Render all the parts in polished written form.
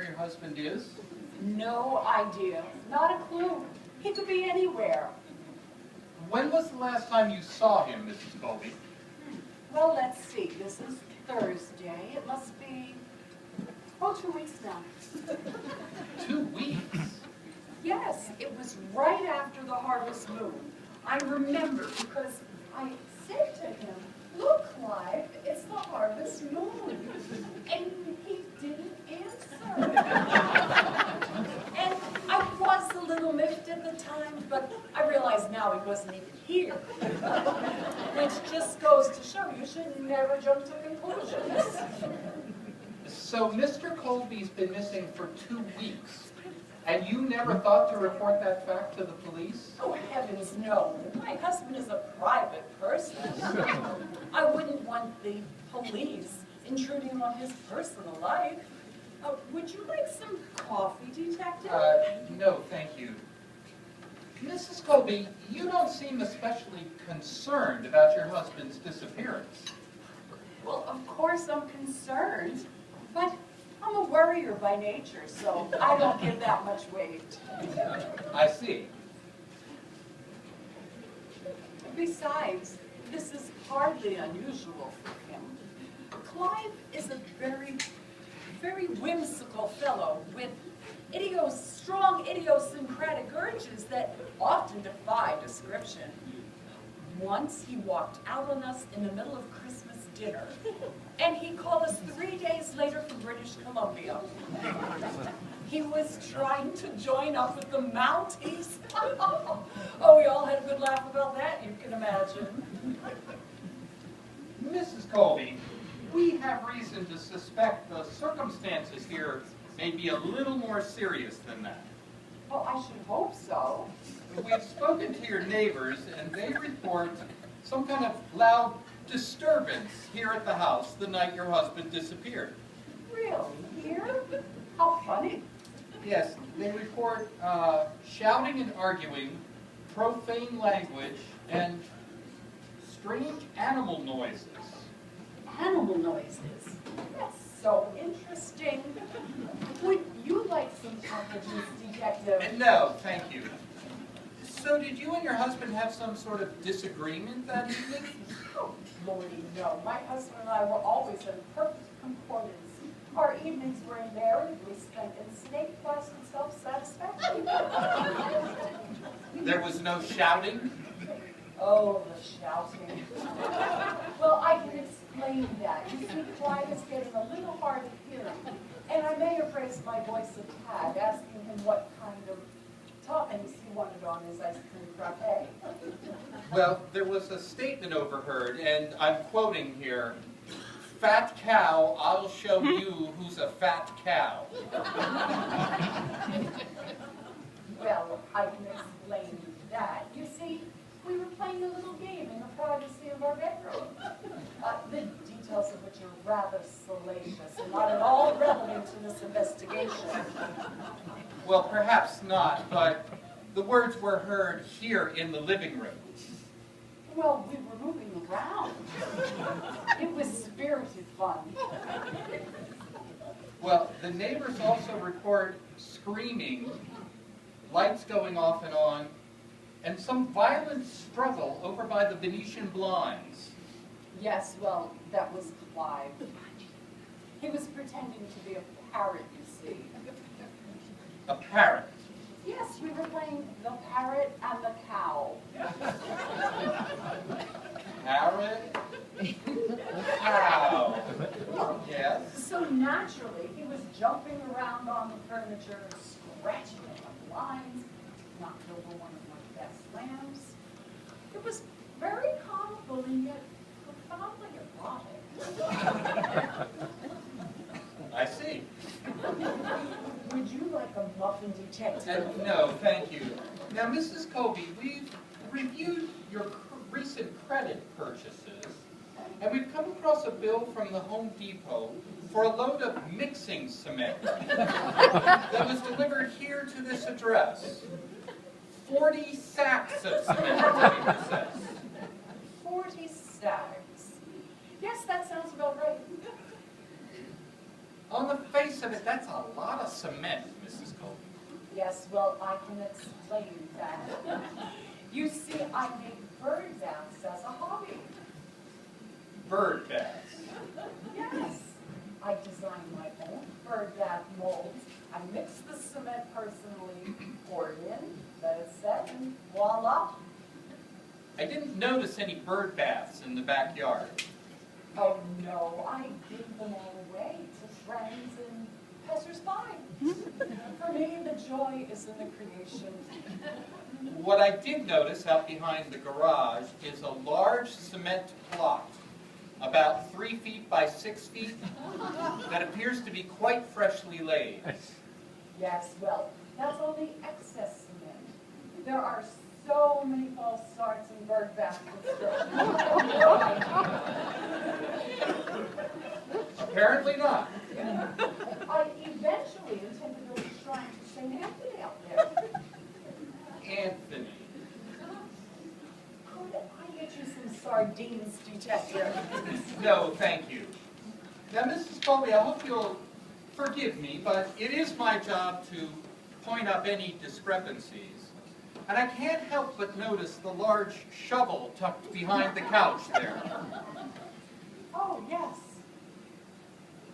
your husband is? No idea. Not a clue. He could be anywhere. When was the last time you saw him, Mrs. Colby? Well, let's see. This is Thursday. It must be, 2 weeks now. 2 weeks? Yes, it was right after the harvest moon. I remember because I said to him, "Look, Clive, it's the harvest moon." And he didn't answer. And I was a little miffed at the time, but I realized now he wasn't even here. Which just goes to show you should never jump to conclusions. So Mr. Colby's been missing for 2 weeks, and you never thought to report that fact to the police? Oh, heavens, no. My husband is a private person. I wouldn't want the police intruding on his personal life. Would you like some coffee, Detective? No, thank you. Mrs. Colby, you don't seem especially concerned about your husband's disappearance. Well, of course I'm concerned, but I'm a worrier by nature, so I don't give that much weight. I see. Besides, this is hardly unusual for him. Clive is a very whimsical fellow with strong idiosyncratic urges that often defy description. Once he walked out on us in the middle of Christmas dinner, and he called us 3 days later from British Columbia. He was trying to join up with the Mounties. Oh, we all had a good laugh about that, you can imagine. Mrs. Colby, we have reason to suspect the circumstances here may be a little more serious than that. Well, I should hope so. We've spoken to your neighbors, and they report some kind of loud disturbance here at the house the night your husband disappeared. Really? Here? How funny. Yes, they report shouting and arguing, profane language, and strange animal noises. Animal noises? That's so interesting. Would you like some packages, Detective? No, thank you. So did you and your husband have some sort of disagreement that evening? Oh, Lordy, no. My husband and I were always in perfect concordance. Our evenings were invariably spent in snake placid self-satisfaction. There was no shouting? Oh, the shouting. Well, I can explain that. You see, Clive is getting a little hard of hearing, and I may have raised my voice a tad, asking him what kind of toppings he wanted on his ice cream frappe. Well, there was a statement overheard, and I'm quoting here, "Fat cow, I'll show you who's a fat cow." Well, I can explain that. You see, we were playing a little game in the privacy of our bedroom. The details of which are rather salacious and not at all relevant to this investigation. Well, perhaps not, but the words were heard here in the living room. Well, we were moving around. It was spirited fun. Well, the neighbors also report screaming, lights going off and on, and some violent struggle over by the Venetian blinds. Yes, well, that was Clive. He was pretending to be a parrot, you see. A parrot. Yes, we were playing the parrot and the cow. Parrot? Cow. Yes. So naturally, he was jumping around on the furniture, scratching at the blinds, knocked over one of my best lamps. It was very comical and yet profoundly erotic. I see. Would you like a muffin, Detective? No, thank you. Now, Mrs. Colby, we've reviewed your recent credit purchases, and we've come across a bill from the Home Depot for a load of mixing cement that was delivered here to this address. 40 sacks of cement, to be precise. 40 stacks. Yes, that sounds about right. On the face of it, that's a lot of cement, Mrs. Colby. Yes, well, I can explain that. You see, I make bird baths as a hobby. Bird baths. Yes. I design my own bird bath molds. I mix the cement personally, pour it in, let it set, and voila. I didn't notice any bird baths in the backyard. Oh no, I give them all away to friends and passers-by. For me, the joy is in the creation. What I did notice out behind the garage is a large cement plot, about 3 feet by 6 feet, that appears to be quite freshly laid. Yes, well, that's only excess cement. There are so many false starts in bird bath construction. Apparently not. I eventually intend to build a shrine to St. Anthony out there. Anthony. Could I get you some sardines, detective? No, thank you. Now, Mrs. Colby, I hope you'll forgive me, but it is my job to point up any discrepancies. And I can't help but notice the large shovel tucked behind the couch there. Oh, yes.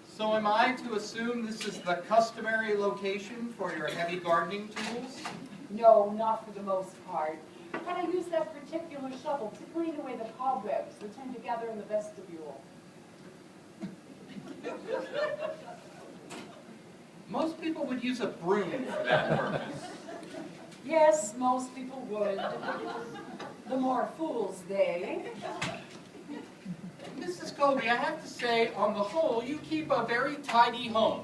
So am I to assume this is the customary location for your heavy gardening tools? No, not for the most part. But I use that particular shovel to clean away the cobwebs that tend to gather in the vestibule. Most people would use a broom for that purpose. Yes, most people would. The more fools they. Mrs. Colby, I have to say, on the whole, you keep a very tidy home,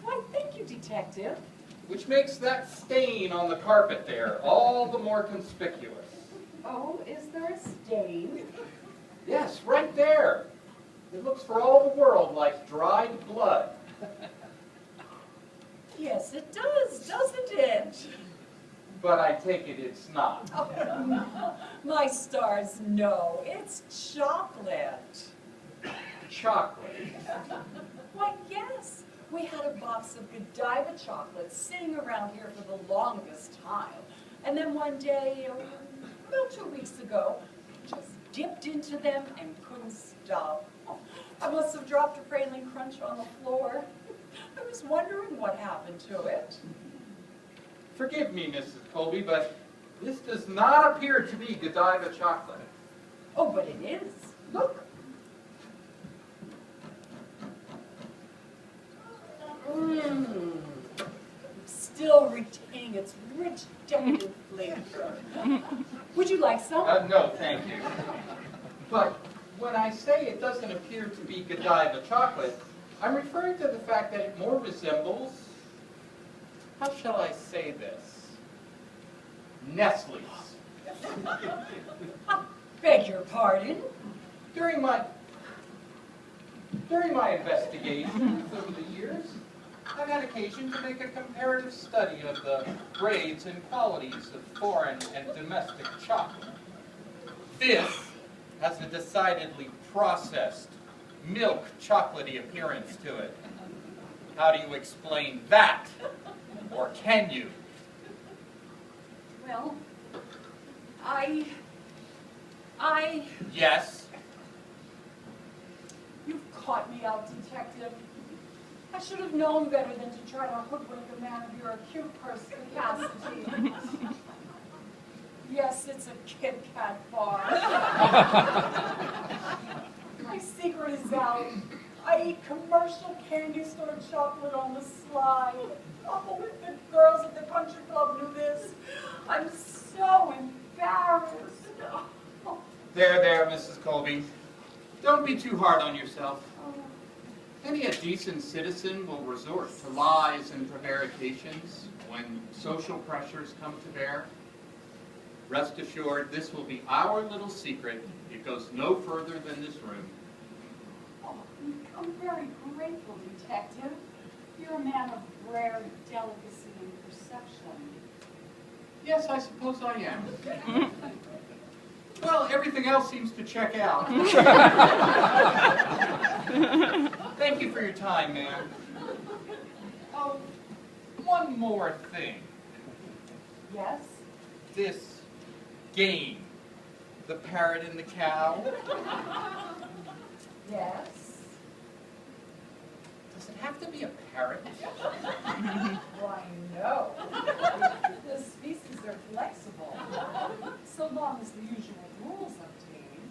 Why, thank you, detective. which makes that stain on the carpet there all the more conspicuous. Oh, is there a stain? Yes, right there. It looks for all the world like dried blood. Yes, it does, doesn't it? But I take it it's not. Oh, my stars, no, it's chocolate. Chocolate. Why, yes. We had a box of Godiva chocolates sitting around here for the longest time. And then one day, about 2 weeks ago, just dipped into them and couldn't stop. I must have dropped a praline crunch on the floor. I was wondering what happened to it. Forgive me, Mrs. Colby, but this does not appear to be Godiva chocolate. Oh, but it is. Look. Still retaining its rich, decadent flavor. Would you like some? No, thank you. But when I say it doesn't appear to be Godiva chocolate, I'm referring to the fact that it more resembles, how shall I say this? Nestle's. Beg your pardon? During my investigations over the years, I've had occasion to make a comparative study of the grades and qualities of foreign and domestic chocolate. This has a decidedly processed, milk chocolatey appearance to it. How do you explain that? Or can you? Well, I... Yes. You've caught me out, detective. I should have known better than to try to hoodwink a man of your acute perspicacity. Yes, it's a Kit Kat bar. My secret is out. I eat commercial candy store chocolate on the slide. Oh, if the girls at the country club knew this, I'm so embarrassed. There, Mrs. Colby. Don't be too hard on yourself. Many a decent citizen will resort to lies and prevarications when social pressures come to bear. Rest assured, this will be our little secret. It goes no further than this room. Oh, I'm very grateful, detective. You're a man of rare delicacy and perception. Yes, I suppose I am. Well, everything else seems to check out. Thank you for your time, ma'am. one more thing. Yes? This game, the parrot and the cow, Yes? does it have to be a parrot? Why, no. The species are flexible. So long as the usual rules obtain,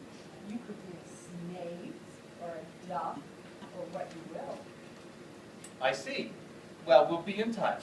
you could be a snake, or a duck, or what you will. I see. Well, we'll be in touch.